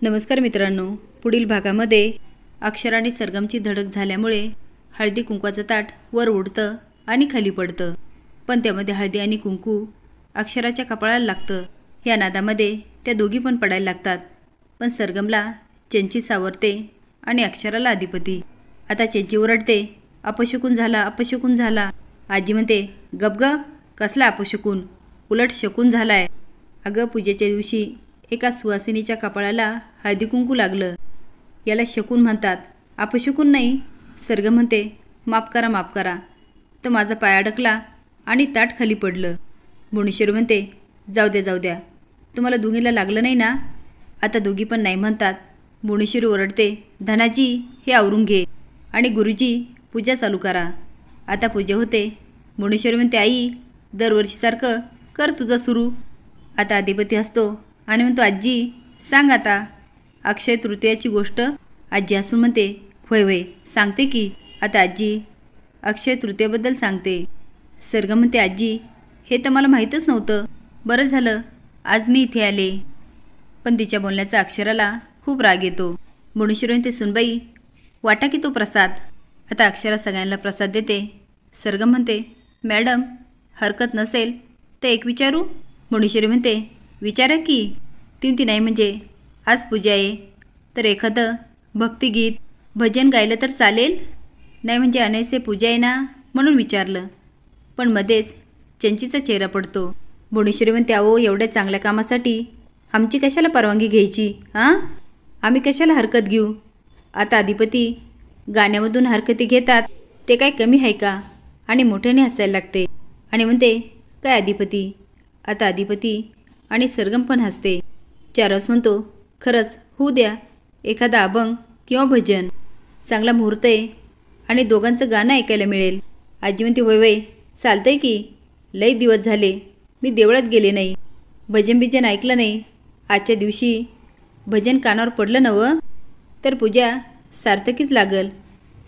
नमस्कार मित्रांनो, पुढील भागामध्ये अक्षर आणि सरगमची धडक झाल्यामुळे हळदी कुंकवाचं ताट वर उडतं आणि खाली पडतं, पण त्यामध्ये हळदी आणि कुंकू अक्षराच्या कपाळाला लागतं। या नादामध्ये त्या दोघी पण पडायला लागतात, पण सरगमला चेंची सावरते आणि अक्षराला अधिपती। आता चेंची ओरडते, अपशकुन झाला, अपशकुन झाला। आजी म्हणते, गप ग, कसला अपशकुन, उलट शकुन झालाय। अगं, पूजेच्या दिवशी एका सुवासिनीच्या कपाळाला हळदी कुंकू लागलं, याला शकुन म्हणतात, अपशकुन नाही। सरगम म्हणते, माफ करा, माफ करा। तर माझा पाय अडकला आणि ताट खाली पडलं। भुवनेश्वरी म्हणते, जाऊ द्या, जाऊ द्या, तुम्हाला दोघीला लागलं नाही ना। आता दोघी पण नाही म्हणतात। भुवनेश्वरी ओरडते, धनाजी हे आवरून घे आणि गुरुजी पूजा चालू करा। आता पूजा होते। भुवनेश्वरी म्हणते, आई दरवर्षीसारखं कर तुझं सुरू। आता अधिपती हसतो आणि म्हणतो, आजी सांग आता। अक्षय तृतीयाची गोष्ट आजी हसून म्हणते, होय होय सांगते की। आता आजी अक्षय तृतीयेबद्दल सांगते। सरगम म्हणते, आजी हे तर मला माहीतच नव्हतं, बरं झालं आज मी इथे आले। पण तिच्या बोलण्याचा अक्षराला खूप राग येतो। भुवनेश्वरी म्हणते, सुनबाई वाटा की तो प्रसाद। आता अक्षरा सगळ्यांना प्रसाद देते। सरगम म्हणते, मॅडम हरकत नसेल तर एक विचारू। भुवनेश्वरी म्हणते, विचारा की। ती नाही म्हणजे आज पूजा आहे तर एखादं भक्तिगीत भजन गायलं तर चालेल? नाही म्हणजे अनैसे पूजा आहे ना म्हणून विचारलं। पण मध्येच चेंचीचा चेहरा पडतो। भुवनेश्वरी म्हणते, अहो एवढ्या चांगल्या कामासाठी आमची कशाला परवानगी घ्यायची? हां, आम्ही कशाला हरकत घेऊ? आता अधिपती गाण्यामधून हरकती घेतात ते काय कमी आहे का? आणि मोठ्याने हसायला लागते आणि म्हणते, काय अधिपती? आता अधिपती आणि सरगम पण हसते। चारस म्हणतो, खरंच होऊ द्या एखादा अभंग किंवा भजन, चांगला मुहूर्त आहे आणि दोघांचं गाणं ऐकायला मिळेल। आजी म्हणते, होय होय चालतंय की। लई दिवस झाले मी देवळात गेले नाही, भजन बिजन ऐकलं नाही। आजच्या दिवशी भजन कानावर पडलं नवं तर पूजा सार्थकीच लागल।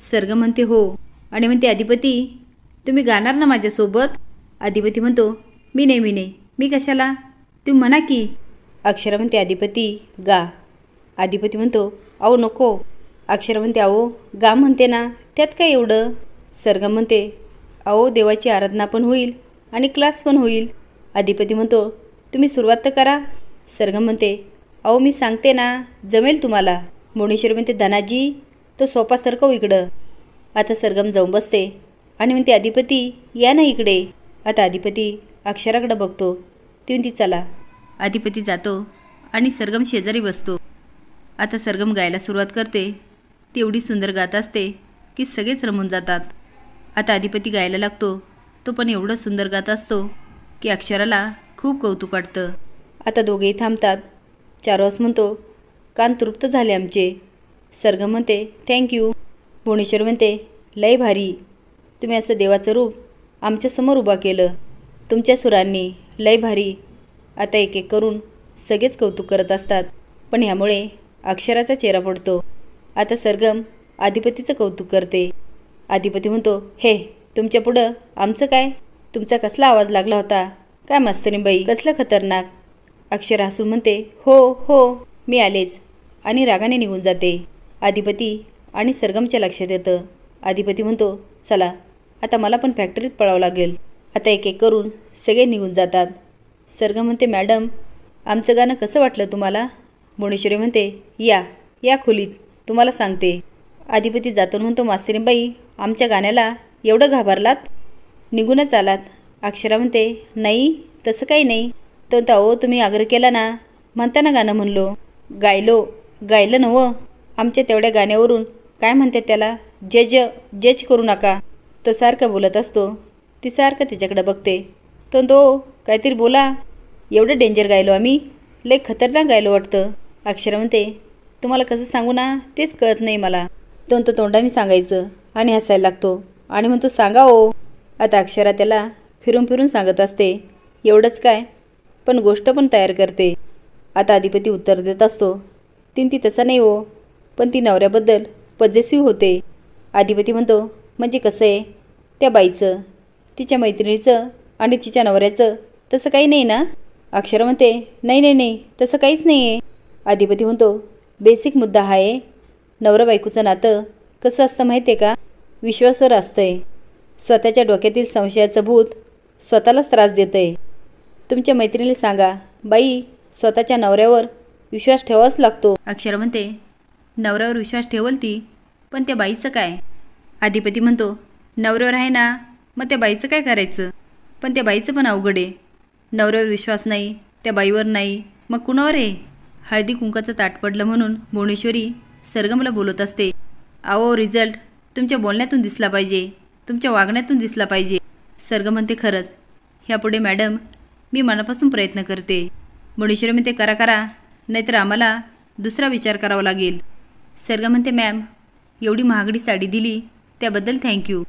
सरगम म्हणते, हो आणि म्हणते, अधिपती तुम्ही गाणार ना माझ्यासोबत? अधिपती म्हणतो, मी नाही, मी कशाला, तुम्ही म्हणा की। अक्षरा म्हणते, अधिपती गा। अधिपती म्हणतो, अहो नको। अक्षरा म्हणते, अहो गा म्हणते ना, त्यात काय एवढं? सरगम म्हणते, अहो देवाची आराधना पण होईल आणि क्लास पण होईल। अधिपती म्हणतो, तुम्ही सुरुवात तर करा। सरगम म्हणते, अहो मी सांगते ना, जमेल तुम्हाला। भुवनेश्वरी म्हणते, धनाजी तो सोपा सरकव इकडं। आता सरगम जाऊन बसते आणि म्हणते, अधिपती या ना इकडे। आता अधिपती अक्षराकडे बघतो, ती म्हणते, चला। अधिपती जातो आणि सरगम शेजारी बसतो। आता सरगम गायला सुरुवात करते। ती एवढी सुंदर गात असते की सगळेच रमून जातात। आता अधिपती गायला लागतो, तो पण एवढं सुंदर गात असतो की अक्षराला खूप कौतुक वाटतं। आता दोघेही थांबतात। चारवास म्हणतो, कान तृप्त झाले आमचे। सरगम म्हणते, थँक्यू। भुवनेश्वरी म्हणते, लय भारी, तुम्ही असं देवाचं रूप आमच्यासमोर उभा केलं तुमच्या सुरांनी, लय भारी। आता एक एक करून सगळेच कौतुक करत असतात, पण ह्यामुळे अक्षराचा चेहरा पडतो। आता सरगम अधिपतीचं कौतुक करते। अधिपती म्हणतो, हे तुमच्या पुढं आमचं काय? तुमचा कसला आवाज लागला होता काय मास्तरीबाई, कसलं खतरनाक। अक्षरा हसून म्हणते, हो हो मी आलेच, आणि रागाने निघून जाते। अधिपती आणि सरगमच्या लक्षात येतं। अधिपती म्हणतो, चला आता मला पण फॅक्टरीत पळावं लागेल। आता एक एक करून सगळे निघून जातात। सरगम म्हणते, मॅडम आमचं गाणं कसं वाटलं तुम्हाला? भुवनेश्वरी म्हणते, या खोलीत तुम्हाला सांगते। अधिपती जातो म्हणतो, मास्तरीबाई आमच्या गाण्याला एवढं घाबरलात, निघूनच आलात? अक्षरा म्हणते, नाही तसं काही नाही, तर अहो तुम्ही आग्रह केला ना, म्हणताना गाणं म्हणलो। गायलं नवं, आमच्या तेवढ्या गाण्यावरून काय म्हणतात त्याला, जज करू नका। तो सारखं बोलत असतो। ती सारखं त्याच्याकडे बघते। तो काहीतरी बोला, एवढं डेंजर गायलो आम्ही, लय खतरनाक गायलो वाटतं। अक्षरा म्हणते, तुम्हाला कसं सांगू ना तेच कळत नाही मला। तो तोंडाने सांगायचं आणि हसायला लागतो आणि म्हणतो, सांगा हो। आता अक्षरा त्याला फिरून फिरून सांगत असते, एवढंच काय, पण गोष्ट पण तयार करते। आता अधिपती उत्तर देत असतो, ती तसा नाही हो, पण ती नवऱ्याबद्दल पॉझिटिव्ह होते। अधिपती म्हणतो, म्हणजे कसं आहे? त्या बाईचं, तिच्या मैत्रिणीचं आणि तिच्या नवऱ्याचं तसं काही नाही ना? अक्षरा म्हणते, नाही तसं काहीच नाही आहे। अधिपती म्हणतो, बेसिक मुद्दा हा आहे, नवरा बायकोचं नातं कसं असतं माहिती आहे का? विश्वासावर असतंय. स्वतःच्या डोक्यातील संशयाचं भूत स्वतःलाच त्रास देतंय. तुमच्या मैत्रिणीला सांगा, बाई स्वतःच्या नवऱ्यावर विश्वास ठेवावाच लागतो. अक्षरा म्हणते, नवऱ्यावर विश्वास ठेवल ती, पण त्या बाईचं काय? अधिपती म्हणतो, नवऱ्यावर आहे ना, मग त्या बाईचं काय करायचं? पण त्या बाईचं पण अवघड आहे. नवऱ्यावर विश्वास नाही, त्या बाईवर नाही, मग कुणावर आहे? हळदी कुंकाचं ताट पडलं म्हणून भुवनेश्वरी सरगमला बोलत असते. अहो रिझल्ट तुमच्या बोलण्यातून दिसला पाहिजे, तुमच्या वागण्यातून दिसला पाहिजे. सरगम म्हणते, खरंच ह्यापुढे मॅडम मी मनापासून प्रयत्न करते. भुवनेश्वरी म्हणते, करा करा, नाहीतर आम्हाला दुसरा विचार करावा लागेल. सरगम म्हणते, मॅम एवढी महागडी साडी दिली त्याबद्दल थँक्यू.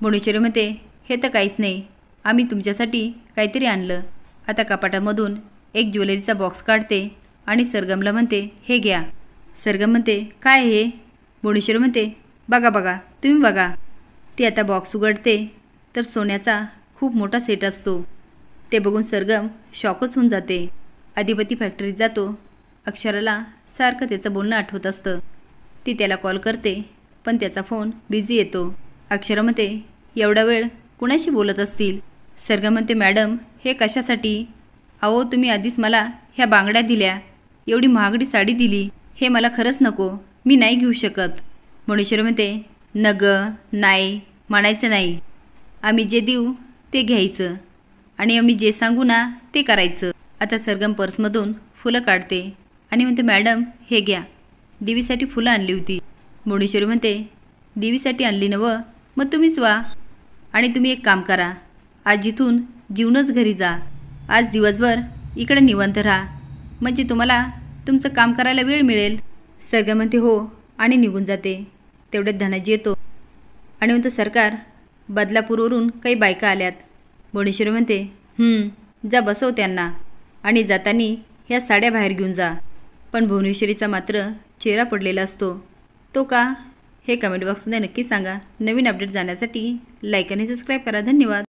भुवनेश्वरी म्हणते, हे तर काहीच नाही, आम्ही तुमच्यासाठी काहीतरी आणलं. आता कपाटामधून एक ज्वेलरीचा बॉक्स काढते आणि सरगमला म्हणते, हे घ्या. सरगम म्हणते, काय हे? भुवनेश्वरी म्हणते, बघा बघा, तुम्ही बघा. ती आता बॉक्स उघडते तर सोन्याचा खूप मोठा सेट असतो. ते बघून सरगम शॉकच होऊन जाते. अधिपती फॅक्टरीत जातो. अक्षराला सारखं त्याचं बोलणं आठवत असतं. ती त्याला कॉल करते, पण त्याचा फोन बिझी येतो. अक्षरा म्हणते, एवढा वेळ कुणाशी बोलत असतील? सरगम म्हणते, मॅडम हे कशासाठी? अहो तुम्ही आधीच मला ह्या बांगड्या दिल्या, एवढी महागडी साडी दिली, हे मला खरंच नको, मी नाही घेऊ शकत. भुवनेश्वरी म्हणते, नग नाही म्हणायचं नाही, आम्ही जे देऊ ते घ्यायचं आणि आम्ही जे सांगू ना ते करायचं. आता सरगम पर्समधून फुलं काढते आणि म्हणते, मॅडम हे घ्या, देवीसाठी फुलं आणली होती. भुवनेश्वरी म्हणते, देवीसाठी आणली नवं, मग तुम्हीच वा. आणि तुम्ही एक काम करा, आज इथून जीवनच घरी जा. आज दिवसभर इकडे निवांत राहा, म्हणजे तुम्हाला तुमचं काम करायला वेळ मिळेल. सरगम म्हणते, हो, आणि निघून जाते. तेवढ्यात धनाजी येतो आणि म्हणतो, सरकार बदलापूरवरून काही बायका आल्यात. भुवनेश्वरी म्हणते, जा बसव त्यांना आणि जातानी ह्या साड्या बाहेर घेऊन जा. पण भुवनेश्वरीचा मात्र चेहरा पडलेला असतो. तो का? हे कमेंट बॉक्समध्ये नक्की सांगा. नवीन अपडेट जाण्यासाठी लाईक आणि सबस्क्राईब करा. धन्यवाद.